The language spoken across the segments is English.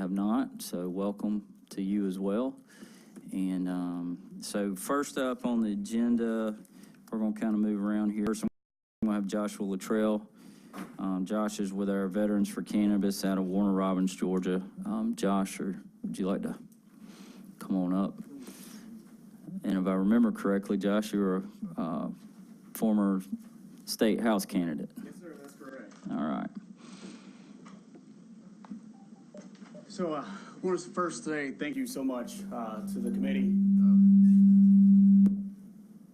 have not, so welcome to you as well. And so first up on the agenda, we're going to kind of move around here. First, I'm going to have Joshua Littrell. Josh is with our Veterans for Cannabis out of Warner Robins, Georgia. Josh, would you like to come on up? And if I remember correctly, Josh, you're a former state house candidate. Yes, sir, that's correct. All right. So I want to first say thank you so much to the committee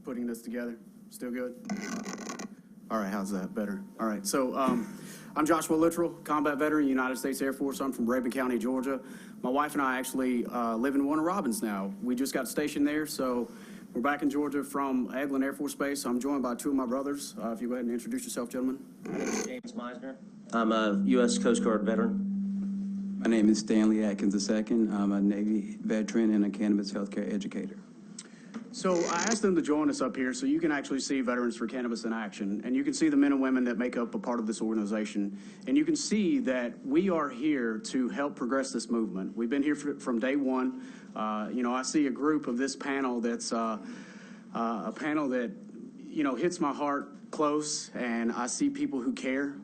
putting this together. Still good? All right, how's that? Better. All right, so I'm Joshua Littrell, combat veteran, United States Air Force. I'm from Rabun County, Georgia. My wife and I actually live in Warner Robins now. We just got stationed there, so we're back in Georgia from Eglin Air Force Base. I'm joined by two of my brothers. If you go ahead and introduce yourself, gentlemen. My name is James Meisnner. I'm a U.S. Coast Guard veteran. My name is Stanley Atkins II. I'm a Navy veteran and a cannabis healthcare educator. So I asked them to join us up here so you can actually see Veterans for Cannabis in action, and you can see the men and women that make up a part of this organization, and you can see that we are here to help progress this movement. We've been here from day one. You know, I see a group of this panel that's a panel that, you know, hits my heart close, and I see people who care.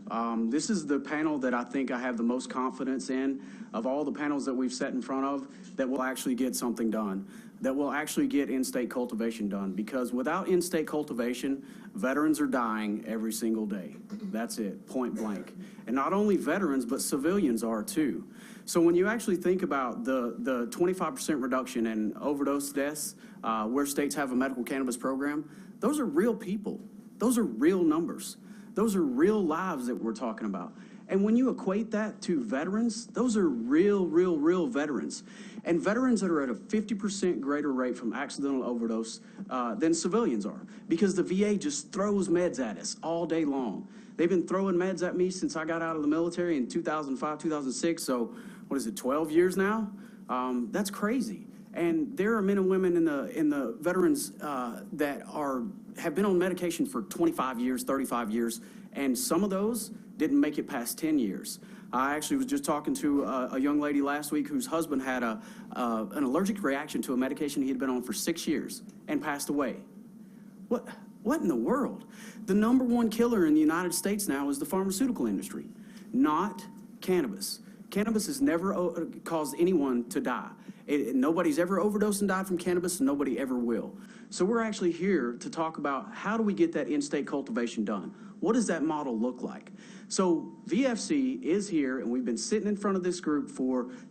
This is the panel that I think I have the most confidence in of all the panels that we've sat in front of that will actually get something done, that will actually get in-state cultivation done, because without in-state cultivation, veterans are dying every single day. That's it, point blank. And not only veterans, but civilians are too. So when you actually think about the 25% reduction in overdose deaths where states have a medical cannabis program, those are real people. Those are real numbers. Those are real lives that we're talking about. And when you equate that to veterans, those are real veterans. And veterans that are at a 50% greater rate from accidental overdose than civilians are, because the VA just throws meds at us all day long. They've been throwing meds at me since I got out of the military in 2005, 2006. So what is it, 12 years now? That's crazy. And there are men and women in the veterans that have been on medication for 25 years, 35 years, and some of those didn't make it past 10 years. I actually was just talking to a young lady last week whose husband had an allergic reaction to a medication he had been on for 6 years and passed away. What in the world? The #1 killer in the United States now is the pharmaceutical industry, not cannabis. Cannabis has never caused anyone to die. Nobody's ever overdosed and died from cannabis, and nobody ever will. So we're actually here to talk about how do we get that in-state cultivation done? What does that model look like? So VFC is here, and we've been sitting in front of this group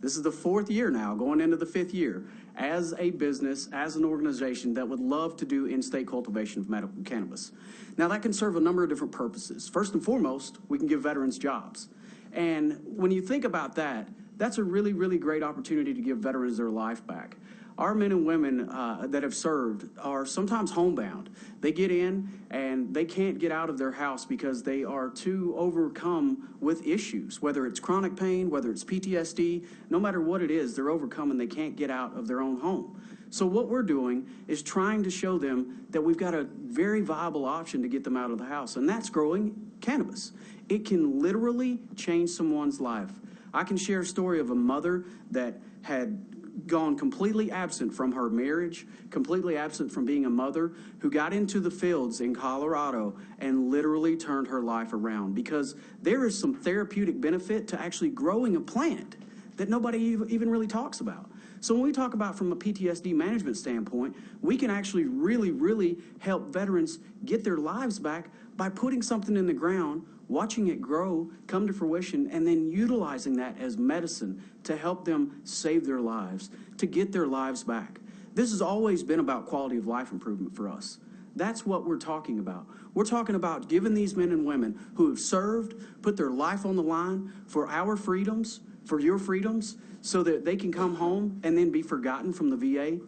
this is the 4th year now, going into the 5th year, as a business, as an organization that would love to do in-state cultivation of medical cannabis. Now that can serve a number of different purposes. First and foremost, we can give veterans jobs. And when you think about that, that's a really great opportunity to give veterans their life back. Our men and women that have served are sometimes homebound. They get in and they can't get out of their house because they are too overcome with issues, whether it's chronic pain, whether it's PTSD, no matter what it is, they're overcome and they can't get out of their own home. So what we're doing is trying to show them that we've got a very viable option to get them out of the house, and that's growing cannabis. It can literally change someone's life. I can share a story of a mother that had gone completely absent from her marriage, completely absent from being a mother, who got into the fields in Colorado and literally turned her life around, because there is some therapeutic benefit to actually growing a plant that nobody even really talks about. So when we talk about from a PTSD management standpoint, we can actually really help veterans get their lives back by putting something in the ground, watching it grow, come to fruition, and then utilizing that as medicine to help them save their lives, to get their lives back. This has always been about quality of life improvement for us. That's what we're talking about. We're talking about giving these men and women who have served, put their life on the line for our freedoms, for your freedoms, so that they can come home and then be forgotten from the VA.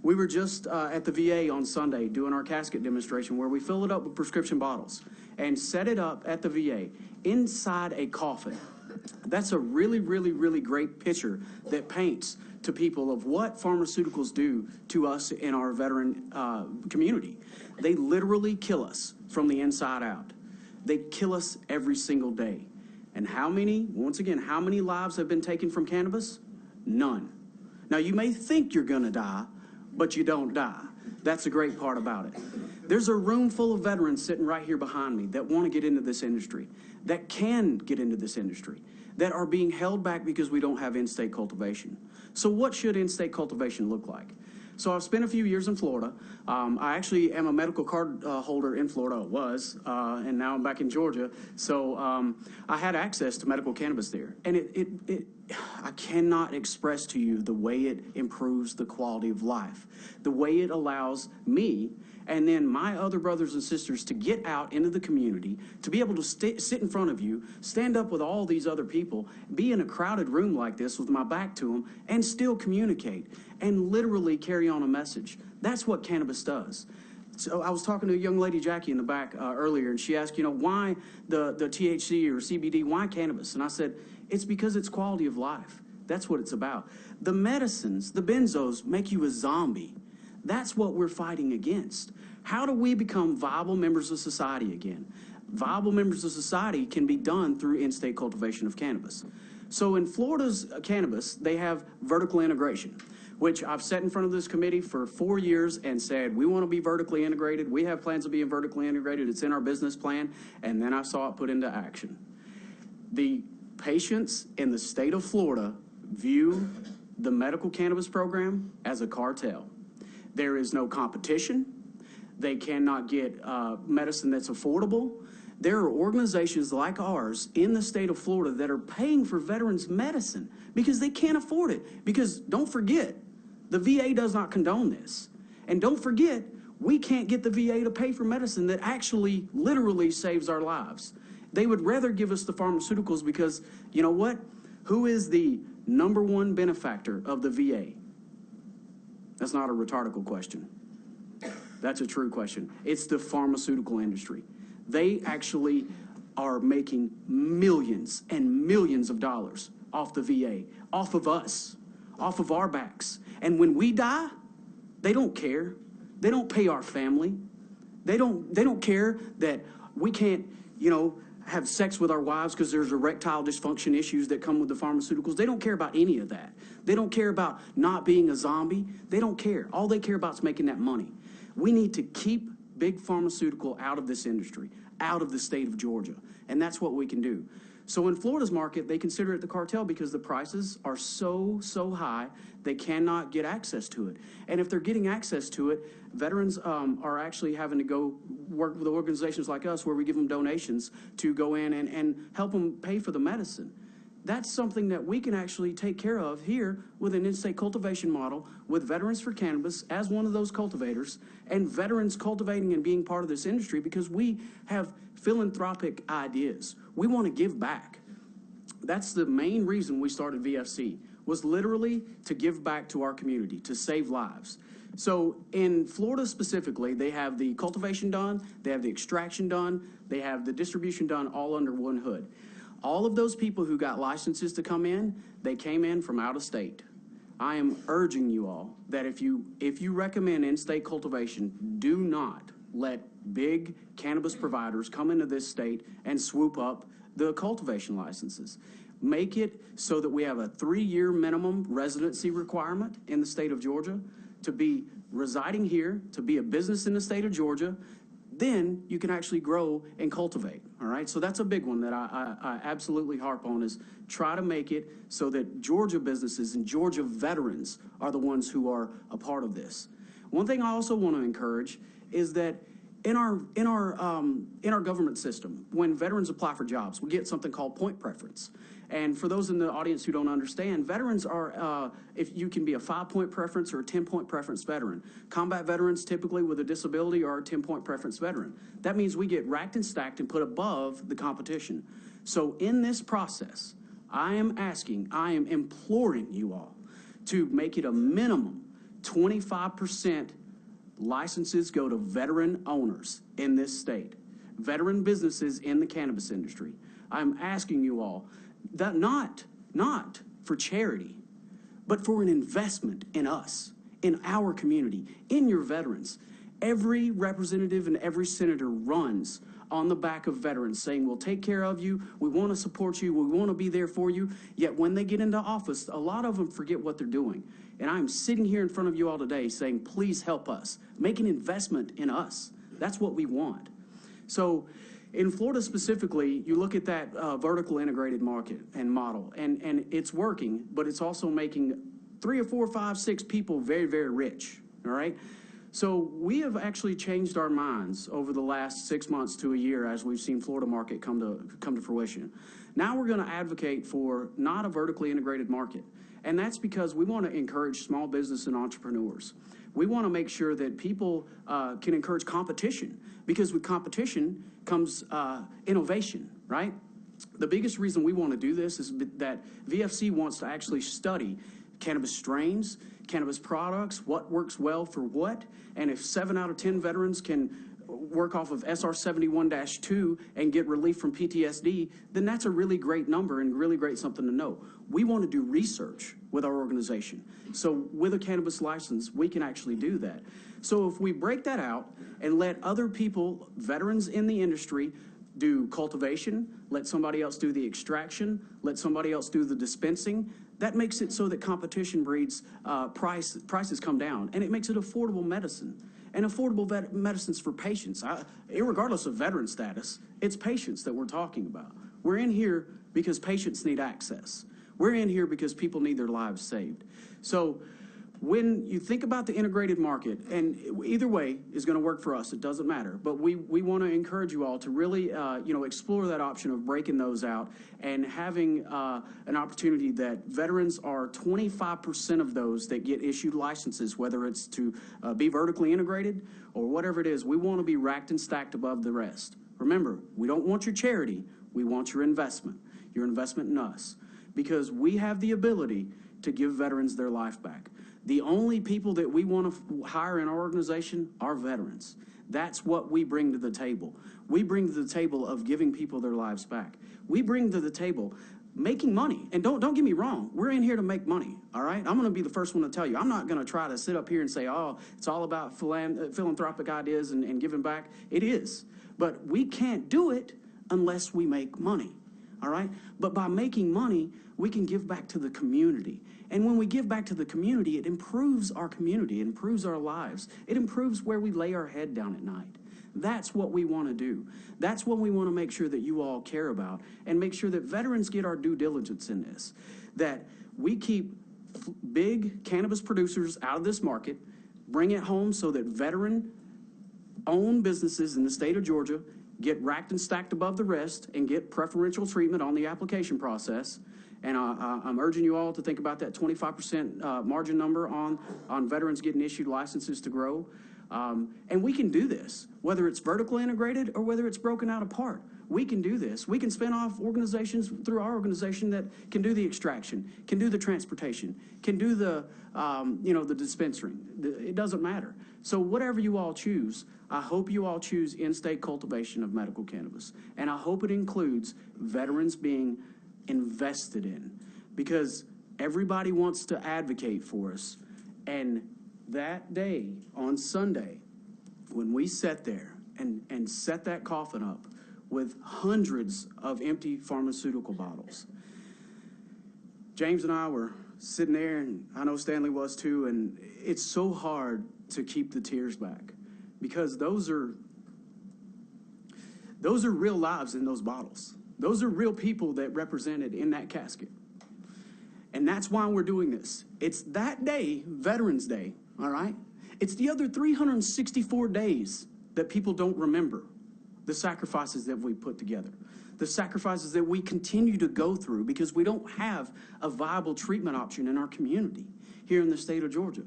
We were just at the VA on Sunday doing our casket demonstration where we fill it up with prescription bottles and set it up at the VA inside a coffin. That's a really great picture that paints to people of what pharmaceuticals do to us in our veteran community. They literally kill us from the inside out. They kill us every single day. And how many, once again, how many lives have been taken from cannabis? None. Now, you may think you're going to die, but you don't die. That's the great part about it. There's a room full of veterans sitting right here behind me that want to get into this industry, that can get into this industry, that are being held back because we don't have in-state cultivation. So what should in-state cultivation look like? So I've spent a few years in Florida. I actually am a medical card holder in Florida, and now I'm back in Georgia. So I had access to medical cannabis there. And I cannot express to you the way it improves the quality of life, the way it allows me and then my other brothers and sisters to get out into the community, to be able to sit in front of you, stand up with all these other people, be in a crowded room like this with my back to them, and still communicate and literally carry on a message. That's what cannabis does. So I was talking to a young lady, Jackie, in the back earlier, and she asked, why the THC or CBD, why cannabis? And I said, it's because it's quality of life. That's what it's about. The medicines, the benzos, make you a zombie. That's what we're fighting against. How do we become viable members of society again? Viable members of society can be done through in-state cultivation of cannabis. So in Florida's cannabis, they have vertical integration, which I've sat in front of this committee for 4 years and said, we want to be vertically integrated. We have plans of being vertically integrated. It's in our business plan. And then I saw it put into action. The patients in the state of Florida view the medical cannabis program as a cartel. There is no competition. They cannot get medicine that's affordable. There are organizations like ours in the state of Florida that are paying for veterans' medicine because they can't afford it. Because don't forget, the VA does not condone this. And don't forget, we can't get the VA to pay for medicine that actually literally saves our lives. They would rather give us the pharmaceuticals because, you know what? Who is the #1 benefactor of the VA? That's not a rhetorical question. That's a true question. It's the pharmaceutical industry. They actually are making millions and millions of dollars off the VA, off of us, off of our backs. And when we die, they don't care. They don't pay our family. They don't care that we can't, have sex with our wives because there's erectile dysfunction issues that come with the pharmaceuticals. They don't care about any of that. They don't care about not being a zombie. They don't care. All they care about is making that money. We need to keep big pharmaceutical out of this industry, out of the state of Georgia, and that's what we can do. So in Florida's market, they consider it the cartel because the prices are so high, they cannot get access to it. And if they're getting access to it, veterans are actually having to go work with organizations like us where we give them donations to go in and help them pay for the medicine. That's something that we can actually take care of here with an in-state cultivation model with Veterans for Cannabis as one of those cultivators and veterans cultivating and being part of this industry because we have philanthropic ideas. We want to give back. That's the main reason we started VFC, was literally to give back to our community, to save lives. So in Florida specifically, they have the cultivation done, they have the extraction done, they have the distribution done all under one hood. All of those people who got licenses to come in, they came in from out of state. I am urging you all that if you recommend in-state cultivation, do not let big cannabis providers come into this state and swoop up the cultivation licenses. Make it so that we have a 3-year minimum residency requirement in the state of Georgia to be residing here, to be a business in the state of Georgia. Then you can actually grow and cultivate, all right? So that's a big one that I absolutely harp on, is try to make it so that Georgia businesses and Georgia veterans are the ones who are a part of this. One thing I also want to encourage is that in our government system, when veterans apply for jobs, we get something called point preference. And for those in the audience who don't understand, veterans are, if you can be a 5-point preference or a 10-point preference veteran. Combat veterans typically with a disability are a 10-point preference veteran. That means we get racked and stacked and put above the competition. So in this process, I am imploring you all to make it a minimum 25% licenses go to veteran owners in this state, veteran businesses in the cannabis industry. I'm asking you all that not for charity, but for an investment in us, in our community, in your veterans. Every representative and every senator runs on the back of veterans saying, we'll take care of you, we want to support you, we want to be there for you. Yet when they get into office, a lot of them forget what they're doing. And I'm sitting here in front of you all today saying, please help us. Make an investment in us. That's what we want. So in Florida specifically, you look at that vertical integrated market and model, and it's working, but it's also making 3 or 4, 5, 6 people very, very rich, all right? So we have actually changed our minds over the last 6 months to a year as we've seen Florida market come to fruition. Now we're going to advocate for not a vertically integrated market, and that's because we want to encourage small business and entrepreneurs. We want to make sure that people can encourage competition, because with competition comes innovation, right? The biggest reason we want to do this is that VFC wants to actually study cannabis strains, cannabis products, what works well for what, and if 7 out of 10 veterans can work off of SR 71-2 and get relief from PTSD, then that's a really great number and really great something to know. We want to do research with our organization. So with a cannabis license, we can actually do that. So if we break that out and let other people, veterans in the industry, do cultivation, let somebody else do the extraction, let somebody else do the dispensing, that makes it so that competition breeds prices come down, and it makes it affordable medicine. And affordable medicines for patients, irregardless of veteran status, it's patients that we're talking about. We're in here because patients need access. We're in here because people need their lives saved. So when you think about the integrated market, and either way is going to work for us, it doesn't matter, but we want to encourage you all to really explore that option of breaking those out and having an opportunity that veterans are 25% of those that get issued licenses, whether it's to be vertically integrated or whatever it is. We want to be racked and stacked above the rest. Remember, we don't want your charity, we want your investment in us, because we have the ability to give veterans their life back. The only people that we want to hire in our organization are veterans. That's what we bring to the table. We bring to the table of giving people their lives back. We bring to the table making money. And don't get me wrong, we're in here to make money, all right? I'm going to be the first one to tell you, I'm not going to try to sit up here and say, oh, it's all about philanthropic ideas and giving back. It is. But we can't do it unless we make money, all right? But by making money, we can give back to the community. And when we give back to the community, it improves our community, it improves our lives. It improves where we lay our head down at night. That's what we want to do. That's what we want to make sure that you all care about, and make sure that veterans get our due diligence in this, that we keep big cannabis producers out of this market, bring it home so that veteran-owned businesses in the state of Georgia get racked and stacked above the rest and get preferential treatment on the application process. And I'm urging you all to think about that 25% margin number on veterans getting issued licenses to grow. And we can do this, whether it's vertically integrated or whether it's broken out apart. We can do this. We can spin off organizations through our organization that can do the extraction, can do the transportation, can do the dispensing. It doesn't matter. So whatever you all choose, I hope you all choose in-state cultivation of medical cannabis. And I hope it includes veterans being invested in, because everybody wants to advocate for us. And that day on Sunday, when we sat there and set that coffin up with hundreds of empty pharmaceutical bottles, James and I were sitting there, and I know Stanley was too, and it's so hard to keep the tears back, because those are real lives in those bottles. Those are real people that represented in that casket. And that's why we're doing this. It's that day, Veterans Day, all right? It's the other 364 days that people don't remember the sacrifices that we put together, the sacrifices that we continue to go through because we don't have a viable treatment option in our community here in the state of Georgia.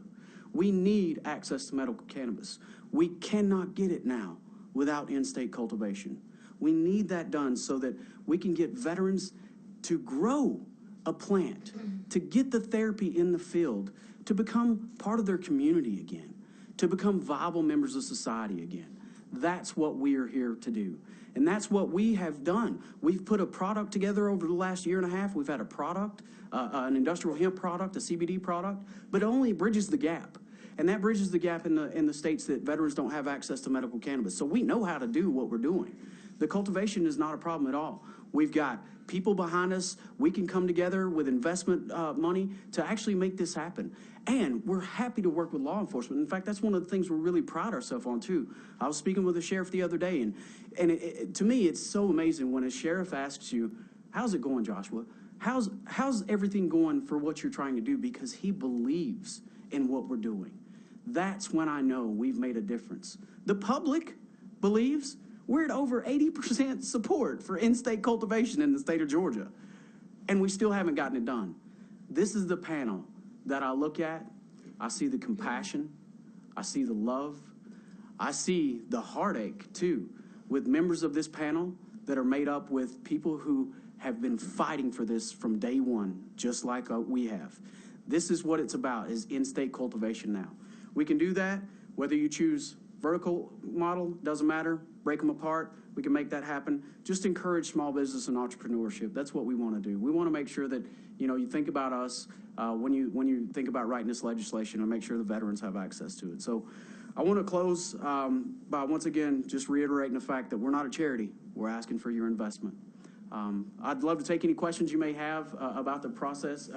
We need access to medical cannabis. We cannot get it now without in-state cultivation. We need that done so that we can get veterans to grow a plant, to get the therapy in the field, to become part of their community again, to become viable members of society again. That's what we are here to do. And that's what we have done. We've put a product together over the last year and a half. We've had a product, an industrial hemp product, a CBD product, but it only bridges the gap. And that bridges the gap in the states that veterans don't have access to medical cannabis. So we know how to do what we're doing. The cultivation is not a problem at all. We've got people behind us. We can come together with investment money to actually make this happen. And we're happy to work with law enforcement. In fact, that's one of the things we really pride ourselves on, too. I was speaking with a sheriff the other day, and to me, it's so amazing when a sheriff asks you, how's it going, Joshua? How's everything going for what you're trying to do? Because he believes in what we're doing. That's when I know we've made a difference. The public believes. We're at over 80% support for in-state cultivation in the state of Georgia, and we still haven't gotten it done. This is the panel that I look at. I see the compassion. I see the love. I see the heartache, too, with members of this panel that are made up with people who have been fighting for this from day one, just like we have. This is what it's about, is in-state cultivation now. We can do that, whether you choose vertical model, doesn't matter, break them apart, we can make that happen. Just encourage small business and entrepreneurship. That's what we want to do. We want to make sure that, you think about us when you think about writing this legislation, and make sure the veterans have access to it. So I want to close by once again just reiterating the fact that we're not a charity. We're asking for your investment. I'd love to take any questions you may have about the process.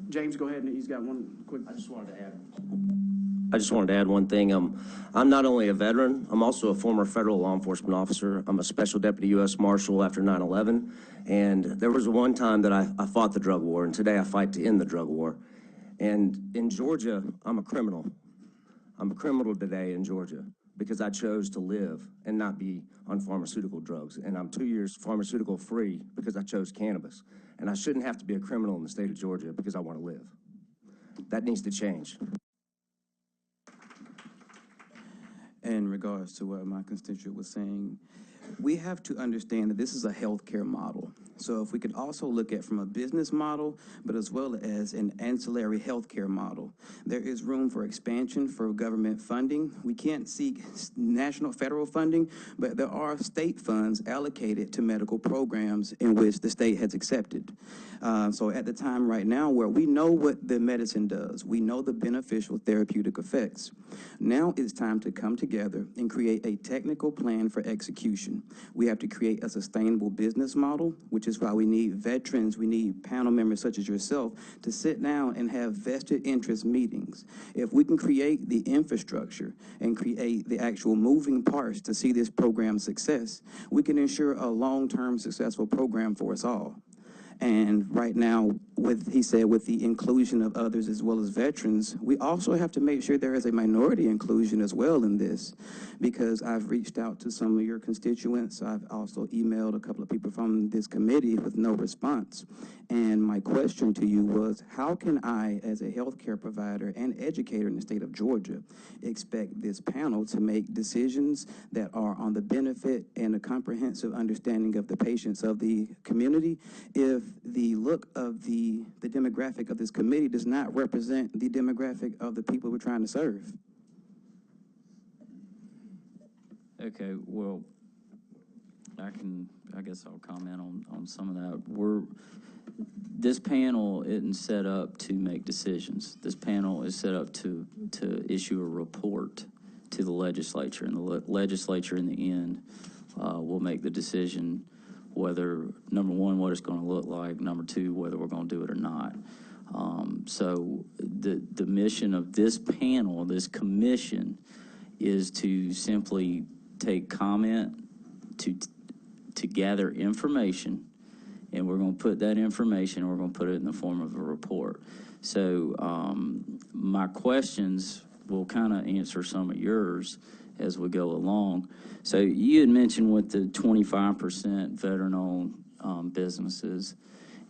James, go ahead, and he's got one quick. I just wanted to add one thing. I'm not only a veteran, I'm also a former federal law enforcement officer. I'm a special deputy U.S. Marshal after 9/11. And there was one time that I fought the drug war, and today I fight to end the drug war. And in Georgia, I'm a criminal. I'm a criminal today in Georgia because I chose to live and not be on pharmaceutical drugs. And I'm 2 years pharmaceutical free because I chose cannabis. And I shouldn't have to be a criminal in the state of Georgia because I want to live. That needs to change. In regards to what my constituent was saying, we have to understand that this is a healthcare model. So if we could also look at from a business model, but as well as an ancillary healthcare model, there is room for expansion for government funding. We can't seek national federal funding, but there are state funds allocated to medical programs in which the state has accepted. So at the time right now where we know what the medicine does, we know the beneficial therapeutic effects. Now it's time to come together and create a technical plan for execution. We have to create a sustainable business model, which is why we need veterans, we need panel members such as yourself to sit down and have vested interest meetings. If we can create the infrastructure and create the actual moving parts to see this program success, we can ensure a long-term successful program for us all. And right now, he said, with the inclusion of others as well as veterans, we also have to make sure there is a minority inclusion as well in this, because I've reached out to some of your constituents. I've also emailed a couple of people from this committee with no response. And my question to you was, how can I, as a healthcare provider and educator in the state of Georgia, expect this panel to make decisions that are on the benefit and a comprehensive understanding of the patients of the community if the look of the demographic of this committee does not represent the demographic of the people we're trying to serve? Okay, well, I guess I'll comment on some of that. This panel isn't set up to make decisions. This panel is set up to issue a report to the legislature, and the legislature in the end will make the decision whether, number one, what it's going to look like, number two, whether we're going to do it or not. So the mission of this panel, this commission, is to simply take comment, to gather information, and we're going to put that information, we're going to put it in the form of a report. So my questions will kind of answer some of yours as we go along. So you had mentioned with the 25% veteran-owned businesses,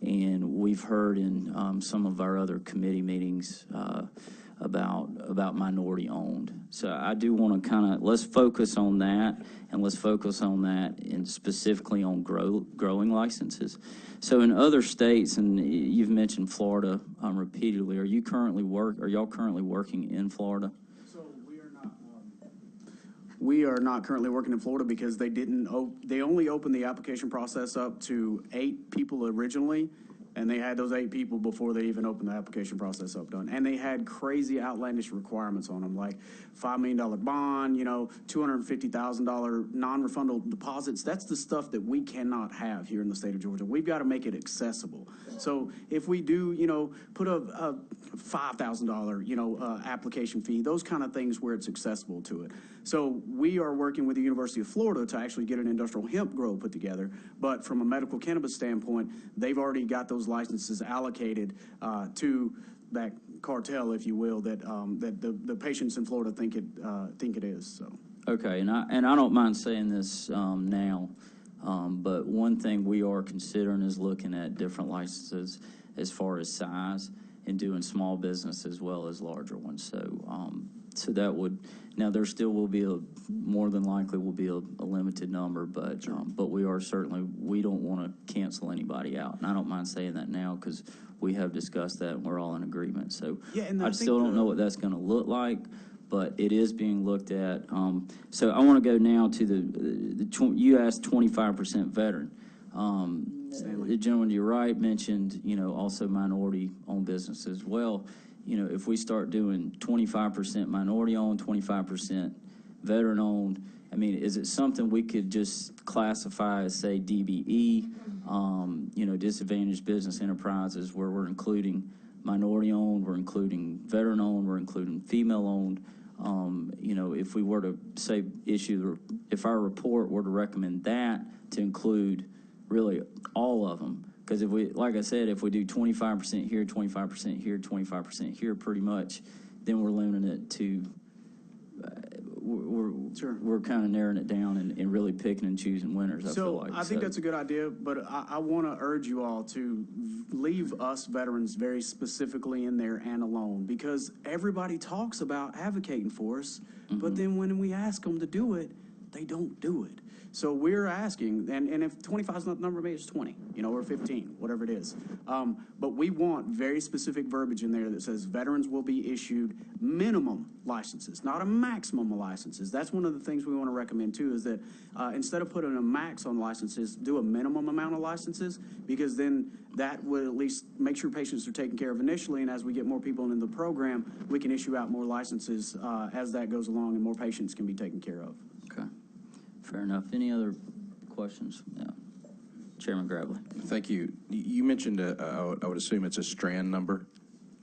and we've heard in some of our other committee meetings about minority-owned. So I do want to let's focus on that, and let's focus on that and specifically on growing licenses. So in other states, and you've mentioned Florida repeatedly, are y'all currently working in Florida? We are not currently working in Florida because they only opened the application process up to 8 people originally, And they had those 8 people before they even opened the application process up done. And they had crazy outlandish requirements on them, like $5 million bond, $250,000 non-refundable deposits. That's the stuff that we cannot have here in the state of Georgia. We've got to make it accessible. So if we do, put a $5,000, application fee, those kind of things where it's accessible to it. So we are working with the University of Florida to actually get an industrial hemp grow put together. But from a medical cannabis standpoint, they've already got those licenses allocated to that cartel, if you will, that the patients in Florida think it is. So. Okay, and I don't mind saying this now, but one thing we are considering is looking at different licenses as far as size and doing small business as well as larger ones. So that would, now there still will be more than likely will be a limited number, but Sure. But we are certainly, we don't want to cancel anybody out. And I don't mind saying that now because we have discussed that and we're all in agreement. So Yeah, and I I think still don't know what that's going to look like, but it is being looked at. So I want to go now to you asked 25% veteran. Stanley. The gentleman to your right mentioned, also minority-owned businesses. Well, if we start doing 25% minority-owned, 25% veteran-owned, I mean, is it something we could just classify as, say, DBE, disadvantaged business enterprises, where we're including minority-owned, we're including veteran-owned, we're including female-owned? If we were to say if our report were to recommend that to include really all of them, because if we, like I said, if we do 25% here, 25% here, 25% here, pretty much, then we're limiting it to, we're kind of narrowing it down and really picking and choosing winners, I feel like. I think that's a good idea, but I want to urge you all to leave us veterans very specifically in there and alone, because everybody talks about advocating for us, but then when we ask them to do it, they don't do it. So we're asking, and if 25 is not the number, maybe it's 20, or 15, whatever it is. But we want very specific verbiage in there that says veterans will be issued minimum licenses, not a maximum of licenses. That's one of the things we want to recommend too, is that instead of putting a max on licenses, do a minimum amount of licenses, because then that would at least make sure patients are taken care of initially, and as we get more people into the program, we can issue out more licenses as that goes along and more patients can be taken care of. Okay, fair enough. Any other questions? Yeah. Chairman Grabbley. Thank you. You mentioned, I would assume it's a strand number.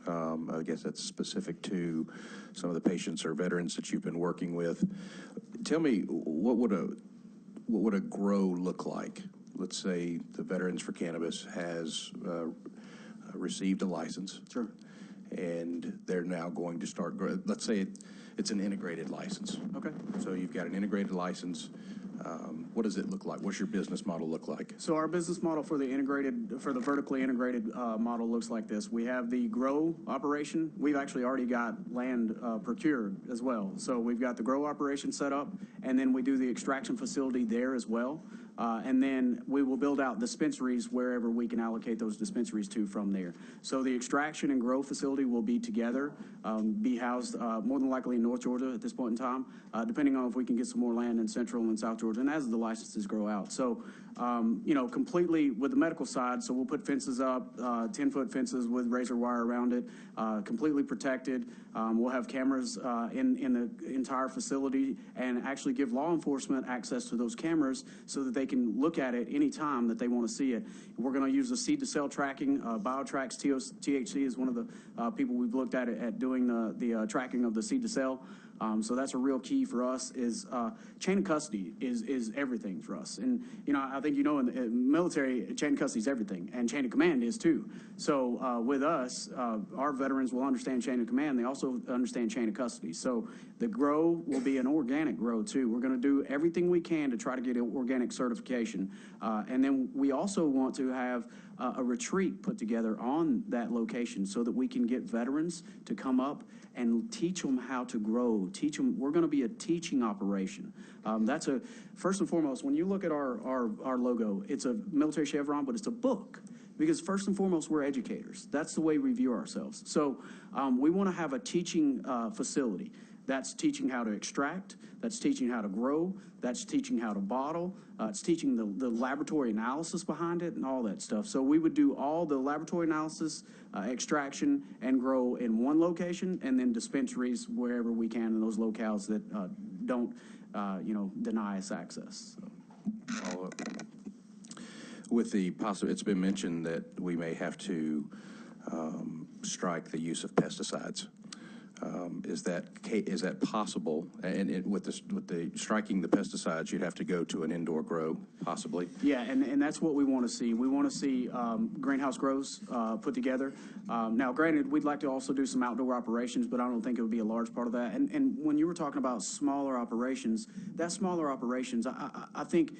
I guess that's specific to some of the patients or veterans that you've been working with. Tell me, what would a grow look like? Let's say the Veterans for Cannabis has received a license. Sure. And they're now going to start, let's say it's an integrated license. Okay. So you've got an integrated license. What does it look like? What's your business model look like? So our business model for the vertically integrated model looks like this. We have the grow operation. We've actually already got land procured as well. So we've got the grow operation set up, and then we do the extraction facility there as well. And then we will build out dispensaries wherever we can allocate those dispensaries to from there. So the extraction and grow facility will be together, be housed more than likely in North Georgia at this point in time, depending on if we can get some more land in Central and South Georgia, and as the licenses grow out. So, completely with the medical side, so we'll put fences up, 10-foot fences with razor wire around it, completely protected. We'll have cameras in the entire facility and actually give law enforcement access to those cameras so that they can look at it anytime that they want to see it. We're going to use the seed-to-cell tracking. BioTrack's THC is one of the people we've looked at doing the tracking of the seed-to-cell. So that's a real key for us. Is chain of custody is everything for us. And I think in the military, chain of custody is everything, and chain of command is too. So with us, our veterans will understand chain of command. They also understand chain of custody. So the grow will be an organic grow too. We're going to do everything we can to try to get organic certification, and then we also want to have a retreat put together on that location so that we can get veterans to come up and teach them how to grow, teach them. We're going to be a teaching operation. That's first and foremost, when you look at our logo, it's a military chevron, but it's a book. Because first and foremost, we're educators. That's the way we view ourselves. So we want to have a teaching facility. That's teaching how to extract, that's teaching how to grow, that's teaching how to bottle, it's teaching the laboratory analysis behind it and all that stuff. So we would do all the laboratory analysis, extraction, and grow in one location, and then dispensaries wherever we can in those locales that don't, deny us access. So. Follow up. With the it's been mentioned that we may have to strike the use of pesticides. Is that possible? And with the striking the pesticides, you'd have to go to an indoor grow, possibly. Yeah, and that's what we want to see. We want to see greenhouse grows put together. Now, granted, we'd like to also do some outdoor operations, but I don't think it would be a large part of that. And when you were talking about smaller operations, I think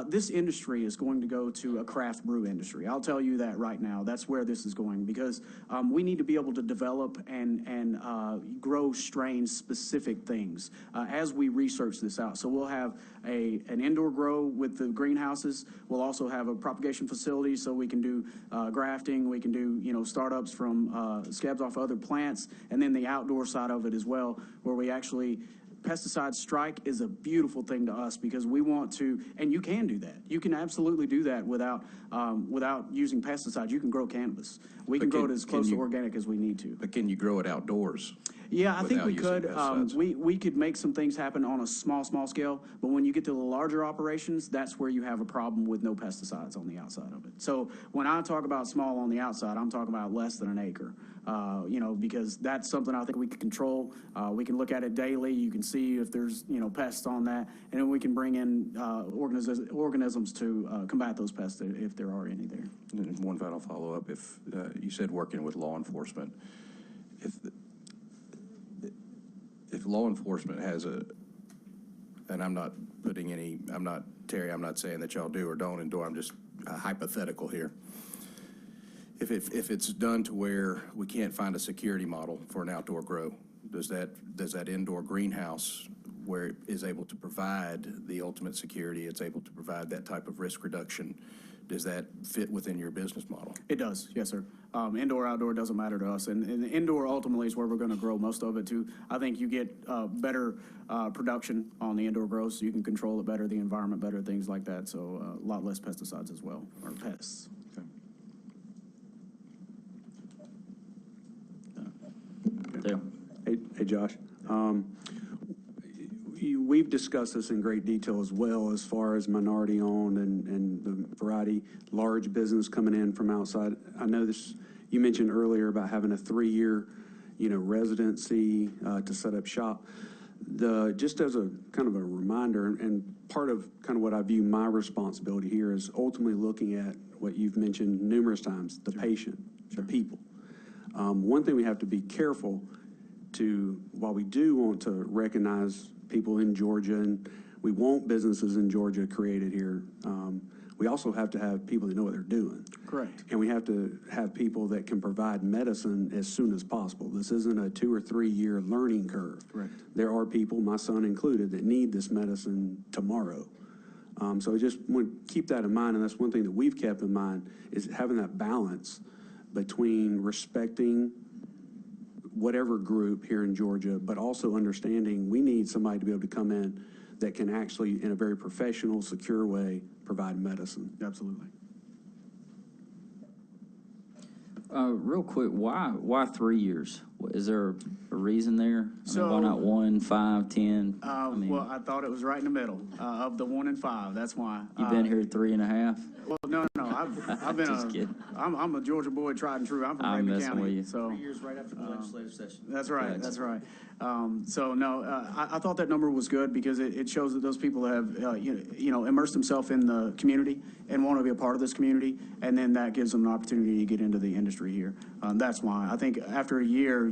this industry is going to go to a craft brew industry. I'll tell you that right now. That's where this is going, because we need to be able to develop and grow strain-specific things as we research this out. So we'll have an indoor grow with the greenhouses. We'll also have a propagation facility so we can do grafting. We can do, startups from scabs off other plants, and then the outdoor side of it as well, where we actually pesticide strike is a beautiful thing to us, because we want to, and you can do that. You can absolutely do that without using pesticides. You can grow cannabis. We can grow it as close to organic as we need to. But can you grow it outdoors? Yeah, I think we could. We could make some things happen on a small scale, but when you get to the larger operations, that's where you have a problem with no pesticides on the outside of it. So when I talk about small on the outside, I'm talking about less than an acre, because that's something I think we can control. We can look at it daily. You can see if there's, pests on that, and then we can bring in organisms to combat those pests if there are any there. And one final follow-up. If you said working with law enforcement, if law enforcement has and Terry, I'm not saying that y'all do or don't endure, I'm just hypothetical here. If it's done to where we can't find a security model for an outdoor grow, does that indoor greenhouse, where it is able to provide the ultimate security, it's able to provide that type of risk reduction, does that fit within your business model? It does, yes, sir. Indoor, outdoor doesn't matter to us, and indoor ultimately is where we're going to grow most of it too. I think you get better production on the indoor grows, so you can control it better, the environment better, things like that. So a lot less pesticides as well, or pests. Okay. Dale. Hey, Josh. We've discussed this in great detail as well, as far as minority-owned and the variety, large business coming in from outside. I know this, you mentioned earlier about having a 3-year, residency to set up shop. Just as a kind of a reminder, and part of kind of what I view my responsibility here is ultimately looking at what you've mentioned numerous times, the patient, the people. One thing we have to be careful to, while we do want to recognize people in Georgia, and we want businesses in Georgia created here, we also have to have people that know what they're doing. Correct. And we have to have people that can provide medicine as soon as possible. This isn't a 2 or 3 year learning curve. Correct. There are people, my son included, that need this medicine tomorrow. So I just want to keep that in mind, and that's one thing that we've kept in mind, is having that balance between respecting whatever group here in Georgia, but also understanding we need somebody to be able to come in that can actually, in a very professional, secure way, provide medicine. Absolutely. Real quick, why 3 years? Is there a reason there? Why not 1, 5, 10? Well, I thought it was right in the middle of the 1 and 5. That's why. You've been here 3.5? Well, no. I've been Just kidding. I'm a Georgia boy, tried and true. I'm from I'm Raven messing County. with you. So 3 years right after the legislative session. that's right. That's right. I thought that number was good, because it shows that those people have immersed themselves in the community and want to be a part of this community, and then that gives them an opportunity to get into the industry here. That's why I think after a year,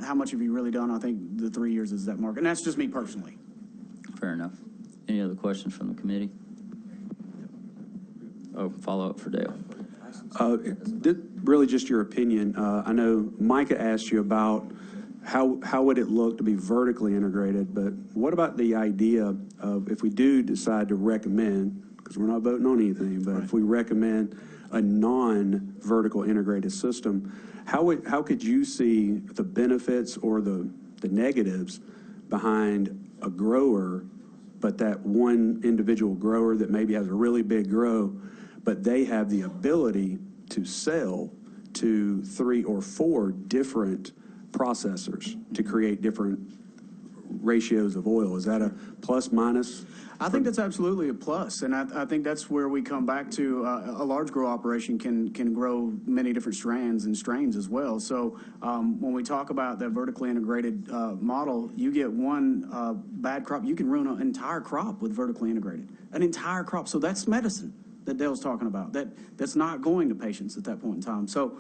how much have you really done? I think the 3 years is that mark, and that's just me personally. Fair enough. Any other questions from the committee? Oh, follow up for Dale. Really just your opinion. I know Micah asked you about how would it look to be vertically integrated, but what about the idea of, if we do decide to recommend, because we're not voting on anything, but if we recommend a non-vertical integrated system, how could you see the benefits or the the negatives behind a grower, but that one individual grower that maybe has a really big grow, but they have the ability to sell to 3 or 4 different processors to create different ratios of oil. Is that a plus minus? I think that's absolutely a plus, and I think that's where we come back to a large grow operation can grow many different strands and strains as well. So when we talk about that vertically integrated model, you get one bad crop, you can ruin an entire crop with vertically integrated, an entire crop. So that's medicine that Dale's talking about. That's not going to patients at that point in time. So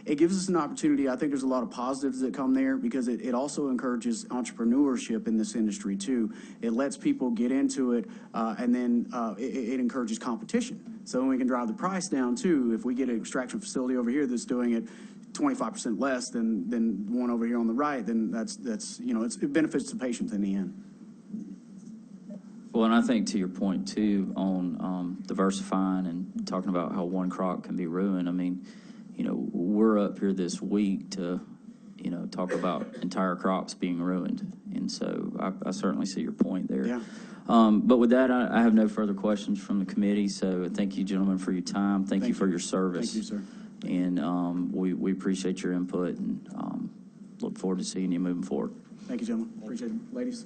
it gives us an opportunity. I think there's a lot of positives that come there because it also encourages entrepreneurship in this industry too. It lets people get into it, and then it encourages competition. So we can drive the price down too. If we get an extraction facility over here that's doing it 25% less than one over here on the right, then that's it benefits the patient in the end. Well, and I think to your point too on diversifying and talking about how one crop can be ruined. I mean, we're up here this week to, talk about entire crops being ruined, and so I certainly see your point there. Yeah. But with that, I have no further questions from the committee. So thank you, gentlemen, for your time. Thank you for your service. Thank you, sir. And we appreciate your input and look forward to seeing you moving forward. Thank you, gentlemen. Appreciate it. Ladies.